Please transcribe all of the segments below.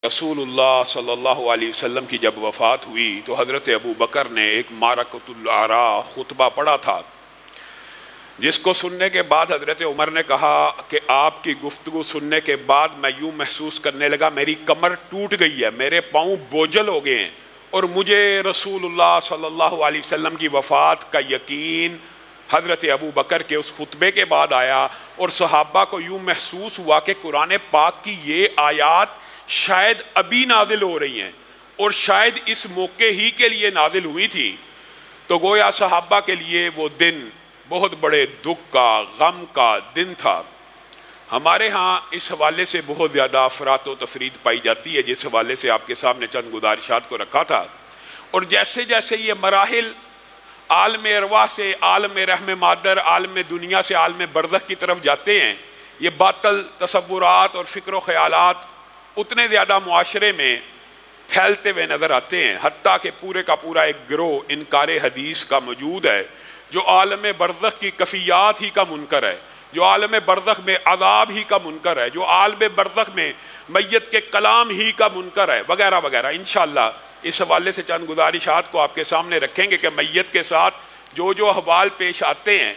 رسول اللہ صلی اللہ علیہ وسلم کی جب وفات ہوئی تو حضرت ابو بکر نے ایک معرکۃ العرا خطبہ پڑھا تھا، جس کو سننے کے بعد حضرت عمر نے کہا کہ آپ کی گفتگو سننے کے بعد میں یوں محسوس کرنے لگا میری کمر ٹوٹ گئی ہے، میرے پاؤں بوجھل ہو گئے ہیں، اور مجھے رسول اللہ صلی اللہ علیہ وسلم کی وفات کا یقین حضرت ابو بکر کے اس خطبے کے بعد آیا، اور صحابہ کو یوں محسوس ہوا کہ قرآن پاک کی یہ آیات شاید ابھی نازل ہو رہی ہیں اور شاید اس موقع ہی کے لیے نازل ہوئی تھی۔ تو گویا صحابہ کے لیے وہ دن بہت بڑے دکھ کا، غم کا دن تھا۔ ہمارے ہاں اس حوالے سے بہت زیادہ افراط و تفرید پائی جاتی ہے، جس حوالے سے آپ کے سامنے چند گزارشات کو رکھا تھا، اور جیسے جیسے یہ مراحل عالم ارواح سے عالم رحم مادر، عالم دنیا سے عالم برزخ کی طرف جاتے ہیں، یہ باطل تصورات اور فکر و خیالات اتنے زیادہ معاشرے میں پھیلتے ہوئے نظر آتے ہیں، حتیٰ کہ پورے کا پورا ایک گروہ انکار حدیث کا موجود ہے، جو عالم برزخ کی کفیات ہی کا منکر ہے، جو عالم برزخ میں عذاب ہی کا منکر ہے، جو عالم برزخ میں میت کے کلام ہی کا منکر ہے، وغیرہ وغیرہ۔ انشاءاللہ اس حوالے سے چند گزارشات کو آپ کے سامنے رکھیں گے کہ میت کے ساتھ جو احوال پیش آتے ہیں،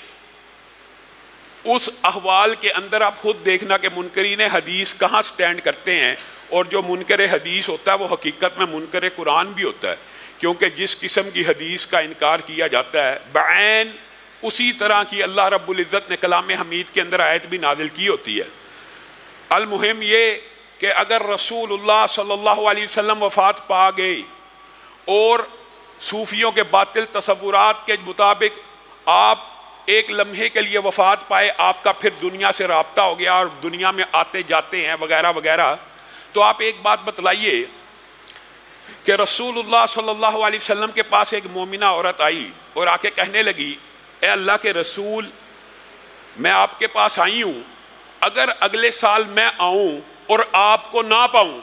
اس احوال کے اندر آپ خود دیکھنا کہ منکرین حدیث کہاں سٹینڈ کرتے ہیں، اور جو منکر حدیث ہوتا ہے وہ حقیقت میں منکر قرآن بھی ہوتا ہے، کیونکہ جس قسم کی حدیث کا انکار کیا جاتا ہے بعین اسی طرح کی اللہ رب العزت نے کلام حمید کے اندر آیت بھی نازل کی ہوتی ہے۔ المہم یہ کہ اگر رسول اللہ صلی اللہ علیہ وسلم وفات پا گئی اور صوفیوں کے باطل تصورات کے مطابق آپ ایک لمحے کے لیے وفات پائے، آپ کا پھر دنیا سے رابطہ ہو گیا اور دنیا میں آتے جاتے ہیں وغیرہ وغیرہ، تو آپ ایک بات بتلائیے کہ رسول اللہ صلی اللہ علیہ وسلم کے پاس ایک مومنہ عورت آئی اور آ کے کہنے لگی، اے اللہ کے رسول، میں آپ کے پاس آئی ہوں، اگر اگلے سال میں آؤں اور آپ کو نہ پاؤں۔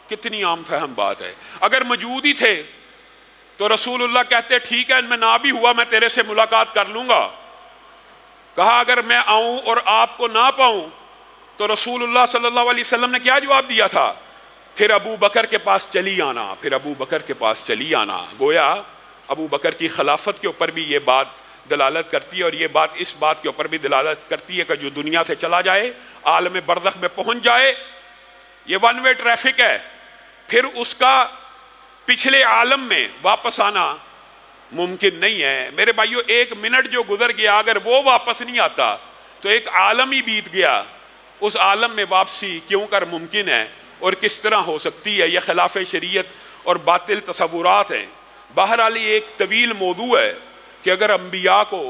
کتنی عام فہم بات ہے، اگر موجود ہی تھے تو رسول اللہ کہتے ٹھیک ہے، میں نہ بھی ہوا میں تیرے سے ملاقات کر لوں گا۔ کہا اگر میں آؤں اور آپ کو نہ پاؤں، تو رسول اللہ صلی اللہ علیہ وسلم نے کیا جواب دیا تھا؟ پھر ابو بکر کے پاس چلی آنا، پھر ابو بکر کے پاس چلی آنا۔ گویا ابو بکر کی خلافت کے اوپر بھی یہ بات دلالت کرتی ہے، اور یہ بات اس بات کے اوپر بھی دلالت کرتی ہے کہ جو دنیا سے چلا جائے، عالم برزخ میں پہنچ جائے، یہ ون وے ٹریفک ہے، پھر اس کا پچھلے عالم میں واپس آنا ممکن نہیں ہے۔ میرے بھائیو، ایک منٹ جو گزر گیا اگر وہ واپس نہیں آتا تو ایک عالم ہی بیت گیا۔ اس عالم میں واپسی کیوں کر ممکن ہے اور کس طرح ہو سکتی ہے؟ یہ خلاف شریعت اور باطل تصورات ہیں۔ بہرحال یہ ایک طویل موضوع ہے کہ اگر انبیاء کو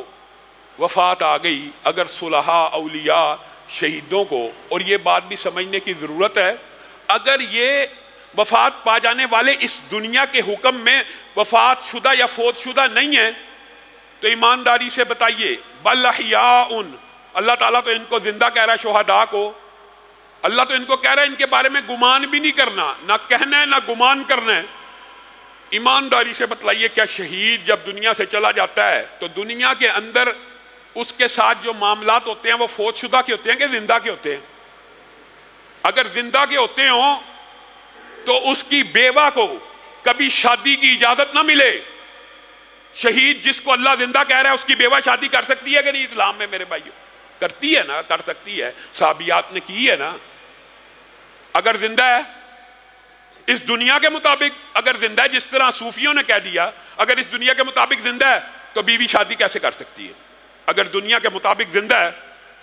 وفات آ گئی، اگر صلحاء، اولیاء، شہیدوں کو، اور یہ بات بھی سمجھنے کی ضرورت ہے، اگر یہ وفات پا جانے والے اس دنیا کے حکم میں وفات شدہ یا فوت شدہ نہیں ہیں، تو ایمانداری سے بتائیے بل احیاء، اللہ تعالیٰ تو ان کو زندہ کہہ رہا ہے، شہداء کو اللہ تو ان کو کہہ رہا ہے ان کے بارے میں گمان بھی نہیں کرنا، نہ کہنا ہے نہ گمان کرنا ہے۔ ایمانداری سے بتلائیے کیا شہید جب دنیا سے چلا جاتا ہے تو دنیا کے اندر اس کے ساتھ جو معاملات ہوتے ہیں وہ فوت شدہ کے ہوتے ہیں کہ زندہ کے ہوتے ہیں؟ اگر زندہ کے ہوتے ہوں تو اس کی بیوہ کو کبھی شادی کی اجازت نہ ملے۔ شہید جس کو اللہ زندہ کہہ رہا ہے اس کی بیوہ شادی کر سکتی ہے کہ نہیں اسلام میں؟ میرے بھائیو کرتی ہے نا، کر سکتی ہے، صحابیات نے کی ہے نا۔ اگر زندہ ہے اس دنیا کے مطابق، اگر زندہ ہے جس طرح صوفیوں نے کہہ دیا، اگر اس دنیا کے مطابق زندہ ہے تو بیوی شادی کیسے کر سکتی ہے؟ اگر دنیا کے مطابق زندہ ہے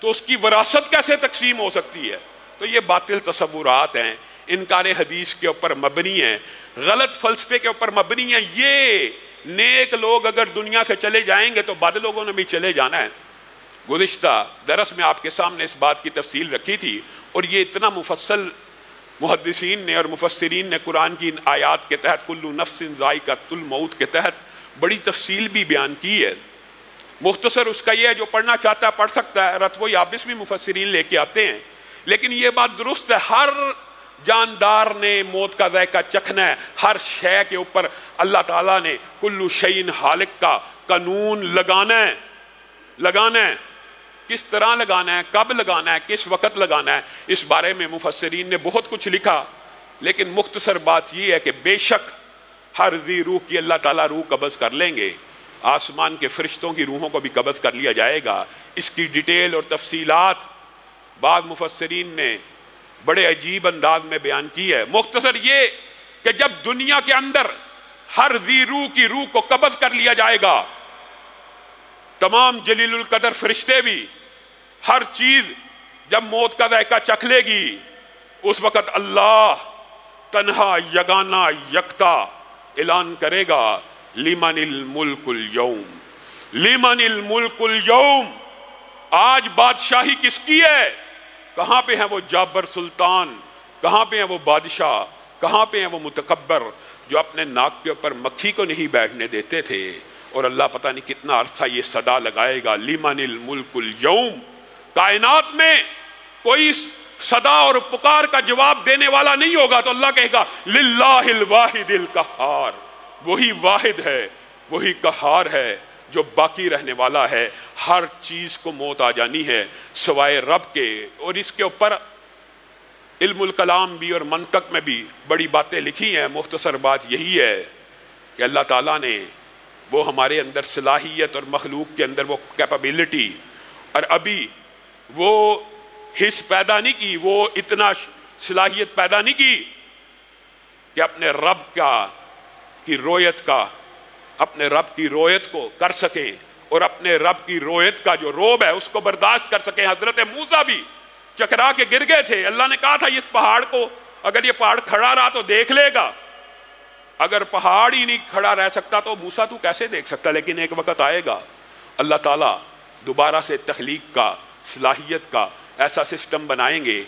تو اس کی وراثت کیسے تقسیم ہو سکتی ہے؟ تو یہ باطل تصورات ہیں، انکار حدیث کے اوپر مبنی ہیں، غلط فلسفے کے اوپر مبنی ہیں۔ یہ نیک لوگ اگر دنیا سے چلے جائیں گے تو بد لوگوں نے بھی چلے جانا ہے۔ گزشتہ درس میں آپ کے سامنے اس بات کی تفصیل رکھی تھی، اور یہ اتنا مفصل محدثین نے اور مفسرین نے قرآن کی ان آیات کے تحت کل نفس ذائقۃ الموت کے تحت بڑی تفصیل بھی بیان کی ہے۔ مختصر اس کا یہ ہے، جو پڑھنا چاہتا ہے پڑھ سکتا ہے، رتب و یابس بھی مفسرین لے کے آتے ہیں، لیکن یہ بات درست ہے ہر جاندار نے موت کا ذائقہ چکھنا ہے، ہر شے کے اوپر اللہ تعالیٰ نے کل شیء ہالک کا قانون لگانا ہے۔ کس طرح لگانا ہے، کب لگانا ہے، کس وقت لگانا ہے، اس بارے میں مفسرین نے بہت کچھ لکھا۔ لیکن مختصر بات یہ ہے کہ بے شک ہر ذی روح کی اللہ تعالیٰ روح قبض کر لیں گے، آسمان کے فرشتوں کی روحوں کو بھی قبض کر لیا جائے گا۔ اس کی ڈیٹیل اور تفصیلات بعض مفسرین نے بڑے عجیب انداز میں بیان کی ہے۔ مختصر یہ کہ جب دنیا کے اندر ہر ذی روح کی روح کو قبض کر لیا جائے گا، تمام جلیل القدر فرشتے بھی، ہر چیز جب موت کا ذائقہ چکھ لے گی، اس وقت اللہ تنہا یگانہ یکتا اعلان کرے گا، لمن الملک اليوم، لمن الملک اليوم، آج بادشاہی کس کی ہے؟ کہاں پہ ہیں وہ جابر سلطان، کہاں پہ ہیں وہ بادشاہ، کہاں پہ ہیں وہ متکبر جو اپنے ناک کے اوپر مکھی کو نہیں بیٹھنے دیتے تھے؟ اور اللہ پتہ نہیں کتنا عرصہ یہ صدا لگائے گا، لمن الملک اليوم۔ کائنات میں کوئی صدا اور پکار کا جواب دینے والا نہیں ہوگا تو اللہ کہے گا للہ الواحد القہار، وہی واحد ہے، وہی قہار ہے جو باقی رہنے والا ہے۔ ہر چیز کو موت آ جانی ہے سوائے رب کے۔ اور اس کے اوپر علم الکلام بھی اور منطق میں بھی بڑی باتیں لکھی ہیں۔ مختصر بات یہی ہے کہ اللہ تعالیٰ نے وہ ہمارے اندر صلاحیت اور مخلوق کے اندر وہ کیپابلٹی اور ابھی وہ حس پیدا نہیں کی، وہ اتنا صلاحیت پیدا نہیں کی کہ اپنے رب کی رویت کا، اپنے رب کی رویت کو کر سکیں اور اپنے رب کی رویت کا جو روب ہے اس کو برداشت کر سکیں۔ حضرت موسیٰ بھی چکرا کے گر گئے تھے، اللہ نے کہا تھا اس پہاڑ کو، اگر یہ پہاڑ کھڑا رہا تو دیکھ لے گا، اگر پہاڑ ہی نہیں کھڑا رہ سکتا تو موسیٰ تو کیسے دیکھ سکتا؟ لیکن ایک وقت آئے گا اللہ تعالیٰ دوبارہ سے تخلیق کا، صلاحیت کا ایسا سسٹم بنائیں گے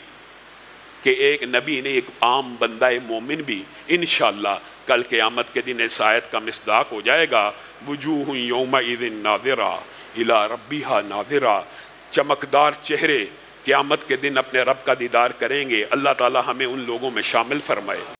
کہ ایک نبی نے، ایک عام بندہ مومن بھی انشاءاللہ کل قیامت کے دن اس آیت کا مصداق ہو جائے گا، وجوہ یومئذ ناظرہ الی ربہا ناظرہ، چمکدار چہرے قیامت کے دن اپنے رب کا دیدار کریں گے۔ اللہ تعالی ہمیں ان لوگوں میں شامل فرمائے۔